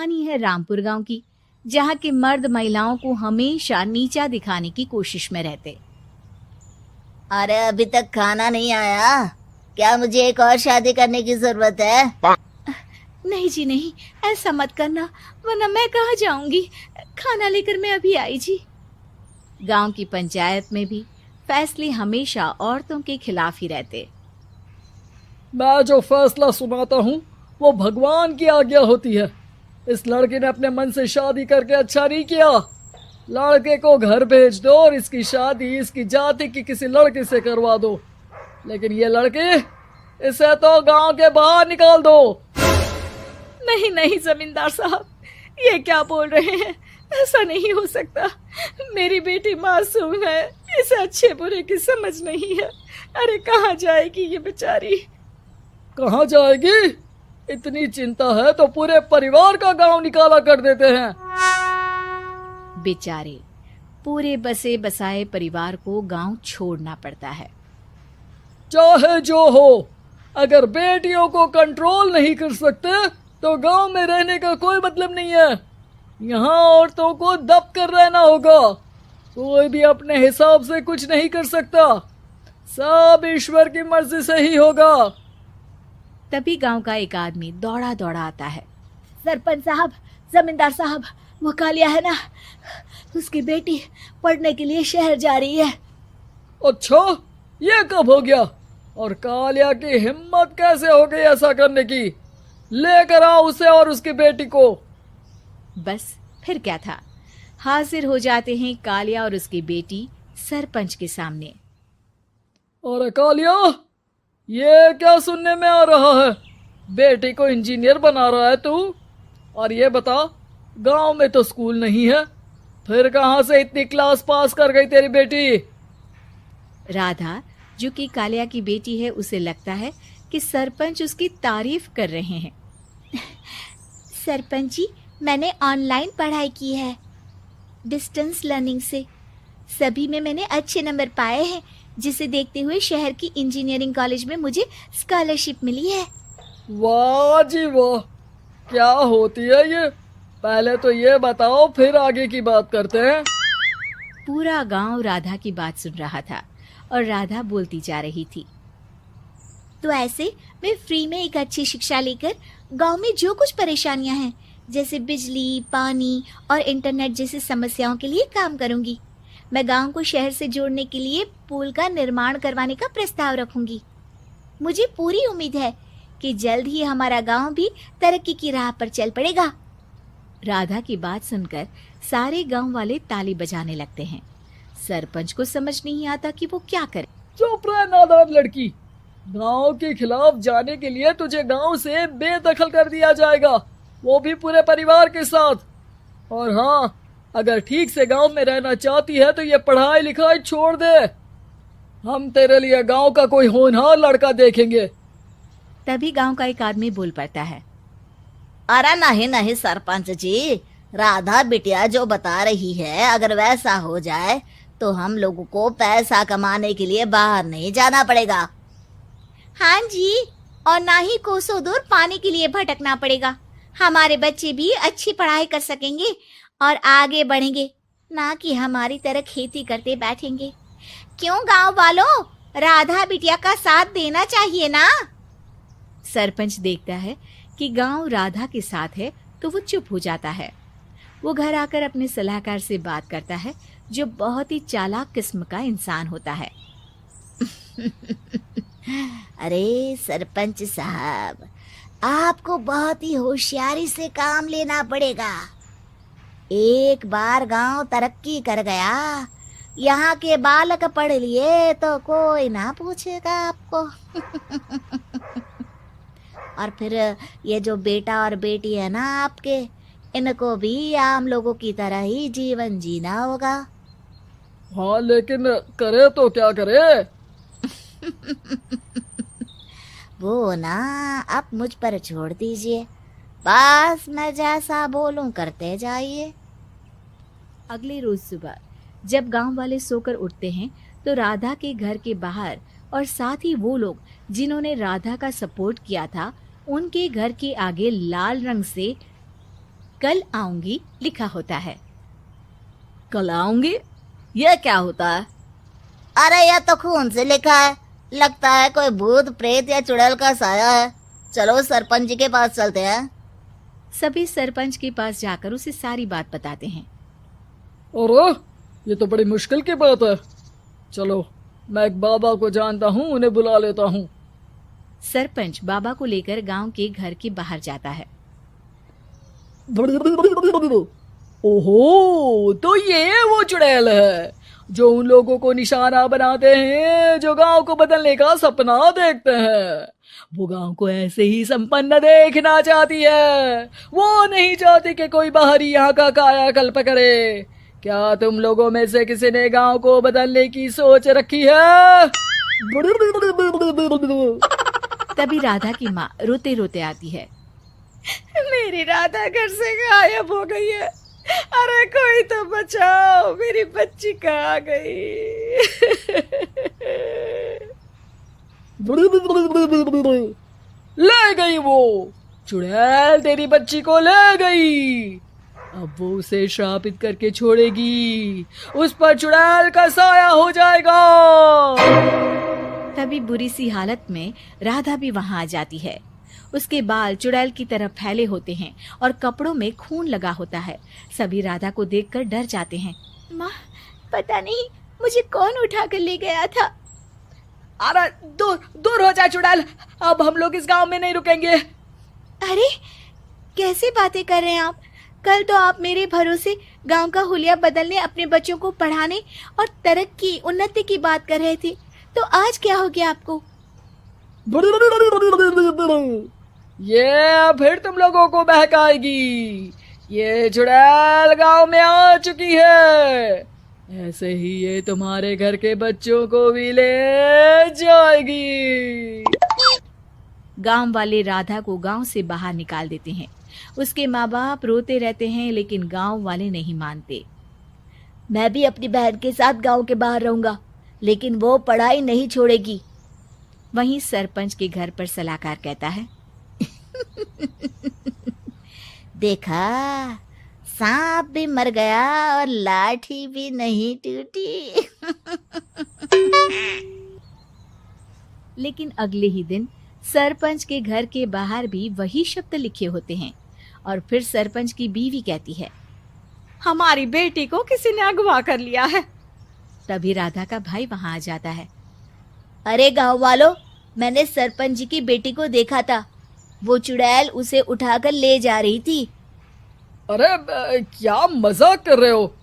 कहानी है रामपुर गांव की, जहां के मर्द महिलाओं को हमेशा नीचा दिखाने की कोशिश में रहते। अरे अभी तक खाना नहीं आया, क्या मुझे एक और शादी करने की जरूरत है? नहीं जी नहीं, ऐसा मत करना, वरना मैं कहाँ जाऊंगी। खाना लेकर मैं अभी आई जी। गांव की पंचायत में भी फैसले हमेशा औरतों के खिलाफ ही रहते। मैं जो फैसला सुनाता हूँ वो भगवान की आज्ञा होती है। इस लड़के ने अपने मन से शादी करके अच्छा नहीं किया। लड़के को घर भेज दो और इसकी शादी इसकी जाति की किसी लड़के से करवा दो, लेकिन ये लड़की, इसे तो गांव के बाहर निकाल दो। नहीं नहीं जमींदार साहब, ये क्या बोल रहे हैं? ऐसा नहीं हो सकता। मेरी बेटी मासूम है, इसे अच्छे बुरे की समझ नहीं है। अरे कहाँ जाएगी ये बेचारी? कहाँ जाएगी? इतनी चिंता है तो पूरे परिवार का गांव निकाला कर देते हैं। बेचारे पूरे बसे बसाए परिवार को गांव छोड़ना पड़ता है। चाहे जो हो, अगर बेटियों को कंट्रोल नहीं कर सकते तो गांव में रहने का कोई मतलब नहीं है। यहाँ औरतों को दब कर रहना होगा। कोई भी अपने हिसाब से कुछ नहीं कर सकता, सब ईश्वर की मर्जी से ही होगा। तभी गांव का एक आदमी दौड़ा दौड़ा आता है। सरपंच साहब, जमींदार साहब, वो कालिया है ना, उसकी बेटी पढ़ने के लिए शहर जा रही है। अच्छा, ये कब हो गया? और कालिया की हिम्मत कैसे हो गई ऐसा करने की? लेकर आओ उसे और उसकी बेटी को। बस फिर क्या था, हाजिर हो जाते हैं कालिया और उसकी बेटी सरपंच के सामने। और कालिया, ये क्या सुनने में आ रहा है? बेटी को इंजीनियर बना रहा है तू? और ये बता, गांव में तो स्कूल नहीं है, फिर कहां से इतनी क्लास पास कर गई तेरी बेटी? राधा, जो कि कालिया की बेटी है, उसे लगता है कि सरपंच उसकी तारीफ कर रहे हैं। सरपंच जी, मैंने ऑनलाइन पढ़ाई की है, डिस्टेंस लर्निंग से। सभी में मैंने अच्छे नंबर पाए हैं, जिसे देखते हुए शहर की इंजीनियरिंग कॉलेज में मुझे स्कॉलरशिप मिली है। वाह जी वाह, क्या होती है ये? पहले तो ये बताओ, फिर आगे की बात करते हैं। पूरा गांव राधा की बात सुन रहा था और राधा बोलती जा रही थी। तो ऐसे मैं फ्री में एक अच्छी शिक्षा लेकर गांव में जो कुछ परेशानियां हैं, जैसे बिजली, पानी और इंटरनेट जैसी समस्याओं के लिए काम करूंगी। मैं गांव को शहर से जोड़ने के लिए पुल का निर्माण करवाने का प्रस्ताव रखूंगी। मुझे पूरी उम्मीद है कि जल्द ही हमारा गांव भी तरक्की की राह पर चल पड़ेगा। राधा की बात सुनकर सारे गांव वाले ताली बजाने लगते हैं। सरपंच को समझ नहीं आता कि वो क्या करे। चुप रह नादान लड़की, गांव के खिलाफ जाने के लिए तुझे गांव से बेदखल कर दिया जाएगा, वो भी पूरे परिवार के साथ। और हाँ, अगर ठीक से गांव में रहना चाहती है तो ये पढ़ाई लिखाई छोड़ दे। हम तेरे लिए गांव का कोई होनहार लड़का देखेंगे। तभी गांव का एक आदमी बोल पड़ता है। अरे नहीं नहीं सरपंच जी, राधा बिटिया जो बता रही है, अगर वैसा हो जाए तो हम लोगों को पैसा कमाने के लिए बाहर नहीं जाना पड़ेगा। हाँ जी, और ना ही कोसों दूर पानी के लिए भटकना पड़ेगा। हमारे बच्चे भी अच्छी पढ़ाई कर सकेंगे और आगे बढ़ेंगे, ना कि हमारी तरह खेती करते बैठेंगे। क्यों गांव वालों, राधा बिटिया का साथ देना चाहिए ना। सरपंच देखता है कि गांव राधा के साथ है तो वो चुप हो जाता है। वो घर आकर अपने सलाहकार से बात करता है, जो बहुत ही चालाक किस्म का इंसान होता है। अरे सरपंच साहब, आपको बहुत ही होशियारी से काम लेना पड़ेगा। एक बार गांव तरक्की कर गया, यहाँ के बालक पढ़ लिए तो कोई ना पूछेगा आपको। और फिर ये जो बेटा और बेटी है ना आपके, इनको भी आम लोगों की तरह ही जीवन जीना होगा। हाँ, लेकिन करे तो क्या करे? वो ना आप मुझ पर छोड़ दीजिए, बस मैं जैसा बोलूं करते जाइए। अगले रोज सुबह जब गांव वाले सोकर उठते हैं तो राधा के घर के बाहर और साथ ही वो लोग जिन्होंने राधा का सपोर्ट किया था, उनके घर के आगे लाल रंग से कल आऊंगी लिखा होता है। कल आऊंगी, यह क्या होता है? अरे यह तो खून से लिखा है, लगता है कोई भूत प्रेत या चुड़ैल का साया है। चलो सरपंच जी के पास चलते हैं। सभी सरपंच के पास जाकर उसे सारी बात बताते हैं। अरे ये तो बड़ी मुश्किल की बात है। चलो मैं एक बाबा को जानता हूँ, उन्हें बुला लेता हूँ। सरपंच बाबा को लेकर गांव के घर के बाहर जाता है। ओहो, तो ये वो चुड़ैल है जो उन लोगों को निशाना बनाते हैं जो गांव को बदलने का सपना देखते हैं। वो गांव को ऐसे ही संपन्न देखना चाहती है। वो नहीं चाहती कि कोई बाहरी यहाँ का कायाकल्प करे। क्या तुम लोगों में से किसी ने गांव को बदलने की सोच रखी है? तभी राधा की माँ रोते रोते आती है। मेरी राधा घर से गायब हो गई है। अरे कोई तो बचाओ, मेरी बच्ची कहाँ गई? ले गई वो चुड़ैल, तेरी बच्ची को ले गई। अब वो उसे श्रापित करके छोड़ेगी, उस पर चुड़ैल का साया हो जाएगा। तभी बुरी सी हालत में राधा भी वहां आ जाती है। उसके बाल चुड़ैल की तरह फैले होते हैं और कपड़ों में खून लगा होता है। सभी राधा को देखकर डर जाते हैं। माँ, पता नहीं मुझे कौन उठा कर ले गया था। अरे दूर दूर हो जा चुड़ैल, अब हम लोग इस गांव में नहीं रुकेंगे। अरे कैसी बातें कर रहे हैं आप? कल तो आप मेरे भरोसे गांव का हुलिया बदलने, अपने बच्चों को पढ़ाने और तरक्की उन्नति की बात कर रहे थे, तो आज क्या हो गया आपको? ये फिर तुम लोगों को बहकाएगी। ये चुड़ैल गांव में आ चुकी है, ऐसे ही ये तुम्हारे घर के बच्चों को भी ले जाएगी। गांव वाले राधा को गांव से बाहर निकाल देते हैं। उसके माँ बाप रोते रहते हैं, लेकिन गांव वाले नहीं मानते। मैं भी अपनी बहन के साथ गांव के बाहर रहूंगा, लेकिन वो पढ़ाई नहीं छोड़ेगी। वहीं सरपंच के घर पर सलाहकार कहता है। देखा, सांप भी मर गया और लाठी भी नहीं टूटी। लेकिन अगले ही दिन सरपंच के घर के बाहर भी वही शब्द लिखे होते हैं। और फिर सरपंच की बीवी कहती है, हमारी बेटी को किसी ने अगवा कर लिया है। तभी राधा का भाई वहां आ जाता है। अरे गांव वालों, मैंने सरपंच जी की बेटी को देखा था। वो चुड़ैल उसे उठाकर ले जा रही थी। अरे क्या मजाक कर रहे हो?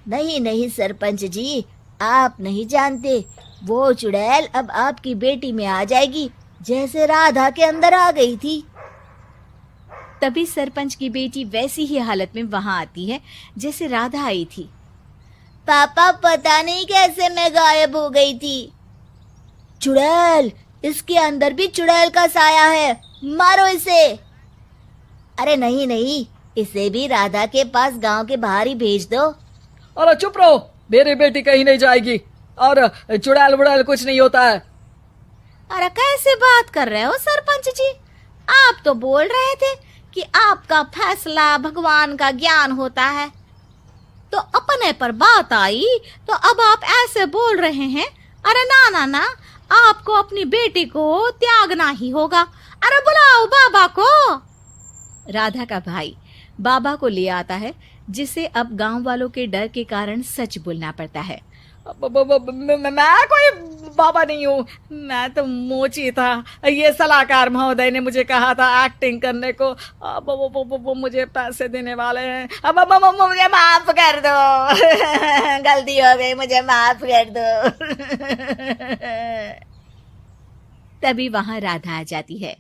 नहीं नहीं सरपंच जी, आप नहीं जानते। वो चुड़ैल अब आपकी बेटी में आ जाएगी, जैसे राधा के अंदर आ गई थी। तभी सरपंच की बेटी वैसी ही हालत में वहां आती है जैसे राधा आई थी। पापा, पता नहीं कैसे मैं गायब हो गई थी। चुड़ैल, इसके अंदर भी चुड़ैल का साया है, मारो इसे। अरे नहीं नहीं, इसे भी राधा के पास गांव के बाहर ही भेज दो। अरे चुप रहो, मेरी बेटी कहीं नहीं जाएगी और चुड़ैल वुड़ैल कुछ नहीं होता है। अरे कैसे बात कर रहे हो सरपंच जी? आप तो बोल रहे थे कि आपका फैसला भगवान का ज्ञान होता है, तो अपने पर बात आई तो अब आप ऐसे बोल रहे हैं। अरे ना ना ना, आपको अपनी बेटी को त्यागना ही होगा। अरे बुलाओ बाबा को। राधा का भाई बाबा को ले आता है, जिसे अब गांव वालों के डर के कारण सच बोलना पड़ता है। मैं कोई बाबा नहीं हूँ, मैं तो मोची था। ये सलाहकार महोदय ने मुझे कहा था एक्टिंग करने को। अब वो मुझे पैसे देने वाले हैं। अब मुझे माफ कर दो। गलती हो गई, मुझे माफ कर दो। तभी वहां राधा आ जाती है।